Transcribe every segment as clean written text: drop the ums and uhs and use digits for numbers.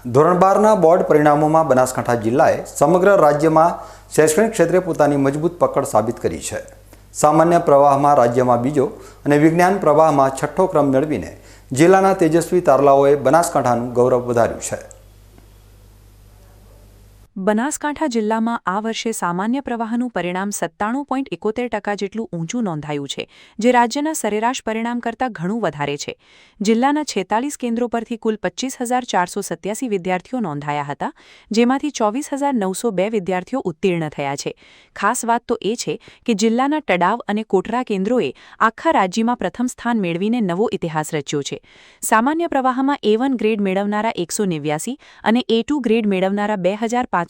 ધોરણ 12ના બોર્ડ પરિણામોમાં બનાસકાંઠા જિલ્લાએ સમગ્ર રાજ્યમાં શૈક્ષણિક ક્ષેત્રે પોતાની મજબૂત પકડ સાબિત કરી છે। સામાન્ય પ્રવાહમાં રાજ્યમાં બીજો અને વિજ્ઞાન પ્રવાહમાં છઠ્ઠો ક્રમ મેળવીને જિલ્લાના તેજસ્વી તારલાઓએ બનાસકાંઠાનું ગૌરવ વધાર્યું છે। બનાસકાંઠા જિલ્લામાં આ વર્ષે સામાન્ય પ્રવાહનું પરિણામ 97.71% જેટલું ઊંચું નોંધાયું છે, જે રાજ્યના સરેરાશ પરિણામ કરતાં ઘણું વધારે છે। જિલ્લાના 46 કેન્દ્રો પરથી કુલ 25,487 વિદ્યાર્થીઓ નોંધાયા હતા, જેમાંથી 24,902 વિદ્યાર્થીઓ ઉત્તીર્ણ થયા છે। ખાસ વાત તો એ છે કે જિલ્લાના તડાવ અને કોટરા કેન્દ્રોએ આખા રાજ્યમાં પ્રથમ સ્થાન મેળવીને નવો ઇતિહાસ રચ્યો છે। સામાન્ય પ્રવાહમાં A1 ગ્રેડ મેળવનારા 189 અને A2 ગ્રેડ મેળવનારા 2,525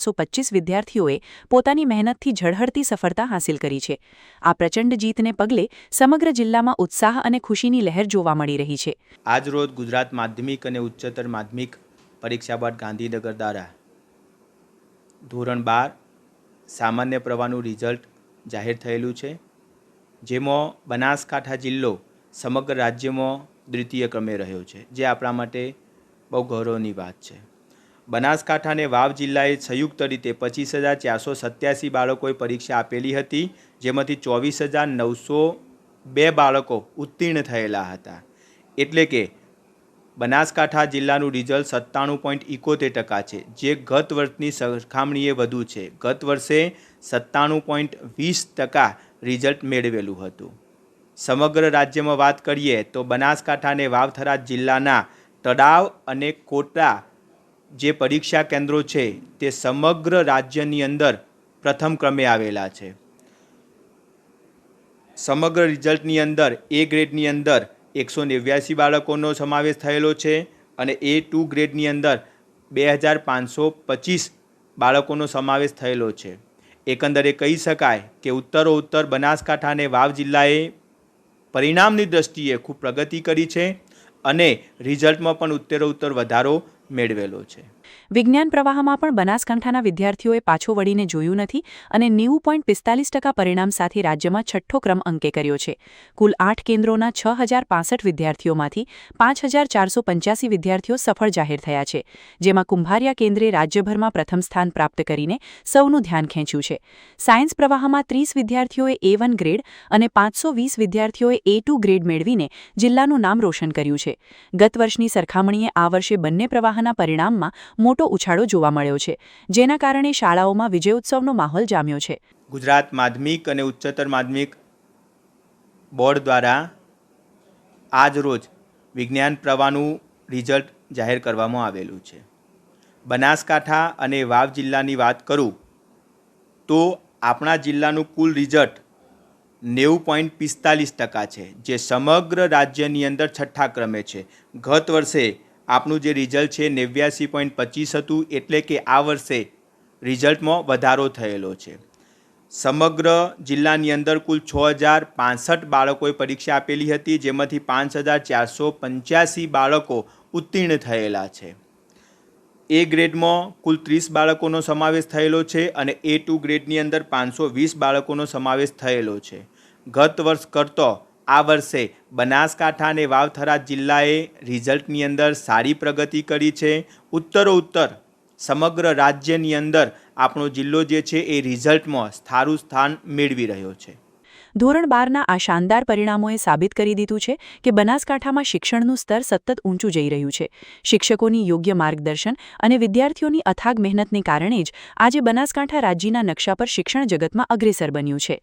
વિદ્યાર્થીઓએ પોતાની મહેનતથી ઝળહળતી સફળતા હાંસિલ કરી છે। આ પ્રચંડ જીતને પગલે સમગ્ર જિલ્લામાં ઉત્સાહ અને ખુશીની લહેર જોવા મળી રહી છે। આજરોજ ગુજરાત માધ્યમિક અને ઉચ્ચતર માધ્યમિક પરીક્ષા બોર્ડ ગાંધીનગર દ્વારા ધોરણ 12 સામાન્ય પ્રવાહનું રિઝલ્ટ જાહેર થયેલું છે, જેમાં બનાસકાંઠા જિલ્લો સમગ્ર રાજ્યમાં દ્વિતીય ક્રમે રહ્યો છે, જે આપણા માટે બહુ ગૌરવની વાત છે। બનાસકાંઠા અને વાવ જિલ્લાએ સંયુક્ત રીતે 25,487 બાળકોએ પરીક્ષા આપેલી હતી, જેમાંથી 24,902 બાળકો ઉત્તીર્ણ થયેલા હતા। એટલે કે બનાસકાંઠા જિલ્લાનું રિઝલ્ટ 97.71% છે, જે ગત વર્ષની સરખામણીએ વધુ છે। ગત વર્ષે 97.20% રિઝલ્ટ મેળવેલું હતું। સમગ્ર રાજ્યમાં વાત કરીએ તો બનાસકાંઠા અને વાવથરા જિલ્લાના તળાવ અને કોટરા જે પરીક્ષા કેન્દ્રો છે તે સમગ્ર રાજ્યની અંદર પ્રથમ ક્રમે આવેલા છે। સમગ્ર રિઝલ્ટની અંદર A ગ્રેડની અંદર 189 બાળકોનો સમાવેશ થયેલો છે અને A2 ગ્રેડની અંદર 2,525 બાળકોનો સમાવેશ થયેલો છે। એકંદરે કહી શકાય કે ઉત્તરોત્તર બનાસકાંઠા અને વાવ જિલ્લાએ પરિણામની દ્રષ્ટિએ ખૂબ પ્રગતિ કરી છે અને રિઝલ્ટમાં પણ ઉત્તરોત્તર વધારો મેળવેલો છે। વિજ્ઞાન પ્રવાહમાં પણ બનાસકાંઠાના વિદ્યાર્થીઓએ પાછો વળીને જોયું નથી અને 90.45% પરિણામ સાથે રાજ્યમાં છઠ્ઠો ક્રમ અંકે કર્યો છે। કુલ 8 કેન્દ્રોના 6,065 વિદ્યાર્થીઓમાંથી 5,485 વિદ્યાર્થીઓ સફળ જાહેર થયા છે, જેમાં કુંભારિયા કેન્દ્રે રાજ્યભરમાં પ્રથમ સ્થાન પ્રાપ્ત કરીને સૌનું ધ્યાન ખેંચ્યું છે। સાયન્સ પ્રવાહમાં 30 વિદ્યાર્થીઓએ A1 ગ્રેડ અને 520 વિદ્યાર્થીઓએ A2 ગ્રેડ મેળવીને જિલ્લાનું નામ રોશન કર્યું છે। ગત વર્ષની સરખામણીએ આ વર્ષે બંને પ્રવાહના પરિણામમાં મોટો ઉછાળો જોવા મળ્યો છે, જેના કારણે શાળાઓમાં વિજયોત્સવનો માહોલ જામ્યો છે। ગુજરાત માધ્યમિક અને ઉચ્ચતર માધ્યમિક બોર્ડ દ્વારા આજ રોજ વિજ્ઞાન પ્રવાહનું રિઝલ્ટ જાહેર કરવામાં આવેલું છે। બનાસકાંઠા અને વાવ જિલ્લાની વાત કરું તો આપણા જિલ્લાનું કુલ રિઝલ્ટ 90.45% છે, જે સમગ્ર રાજ્યની અંદર છઠ્ઠા ક્રમે છે। ગત વર્ષે આપનું જે રિઝલ્ટ છે 89.25 હતું, એટલે કે આ વર્ષે રિઝલ્ટમાં વધારો થયેલો છે। સમગ્ર જિલ્લાની અંદર કુલ 6,065 બાળકોએ પરીક્ષા આપેલી હતી, જેમાંથી 5,485 બાળકો ઉત્તીર્ણ થયેલા છે। A ગ્રેડમાં કુલ 30 બાળકોનો સમાવેશ થયેલો છે અને A2 ગ્રેડની અંદર 520 બાળકોનો સમાવેશ થયેલો છે। ગત વર્ષ કરતાં આ વર્ષે બનાસકાંઠા અને વાવથરા જિલ્લાએ રિઝલ્ટની અંદર સારી પ્રગતિ કરી છે। ઉત્તરોત્તર સમગ્ર રાજ્યની અંદર આપણો જિલ્લો જે છે એ રિઝલ્ટમાં સારું સ્થાન મેળવી રહ્યો છે। ધોરણ 12ના આ શાનદાર પરિણામોએ સાબિત કરી દીધું છે કે બનાસકાંઠામાં શિક્ષણનું સ્તર સતત ઊંચું જઈ રહ્યું છે। શિક્ષકોની યોગ્ય માર્ગદર્શન અને વિદ્યાર્થીઓની અથાગ મહેનતને કારણે જ આજે બનાસકાંઠા રાજ્યના નકશા પર શિક્ષણ જગતમાં અગ્રેસર બન્યું છે।